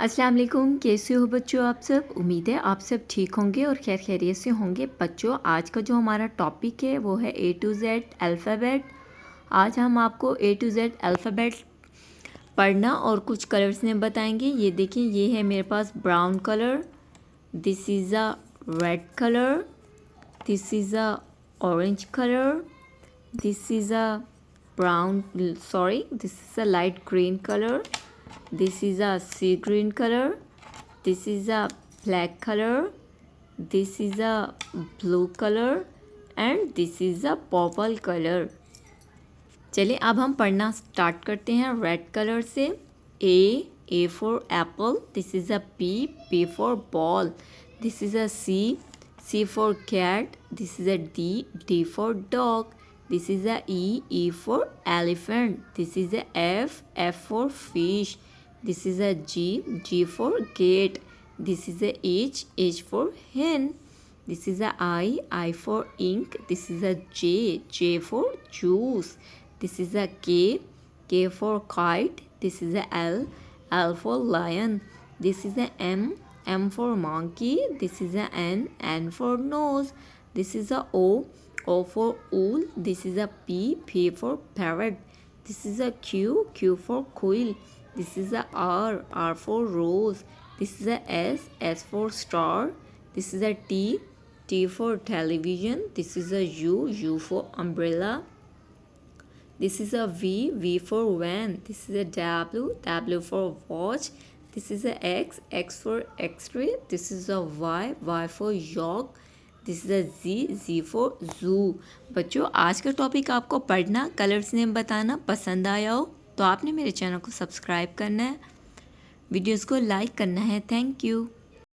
अस्सलाम वालेकुम, कैसे हो बच्चों आप सब। उम्मीद है आप सब ठीक होंगे और खैर खैरियत से होंगे। बच्चों आज का जो हमारा टॉपिक है वो है A to Z अल्फ़ाबेट। आज हम आपको A to Z अल्फ़ाबेट पढ़ना और कुछ कलर्स में बताएंगे। ये देखिए, ये है मेरे पास brown colour, this is a red colour, this is a orange colour, this is a this is a light green colour, this is a sea green color, this is a black color, this is a blue color and this is a purple color। चलिए अब हम पढ़ना start करते हैं red colour से। A for apple, this is a P for ball, this is a C for cat, this is a D for dog, this is a E for elephant, this is a F for fish, this is a G for gate, this is a H for hen, this is a I for ink, this is a J for juice, this is a K for kite, this is a L for lion, this is a M for monkey, this is a N for nose, this is a O for owl, this is a P for parrot, this is a Q for quill, this is a R for rose, this is a S for star, this is a T for television, this is a U for umbrella, this is a V for van, this is a W for watch, this is a X for x-ray, this is a Y for york, this is a G for zoo. बच्चों आज का topic आपको पढ़ना, colours name बताना पसंद आया हो तो आपने मेरे चैनल को सब्सक्राइब करना है, वीडियोस को लाइक करना है। Thank you.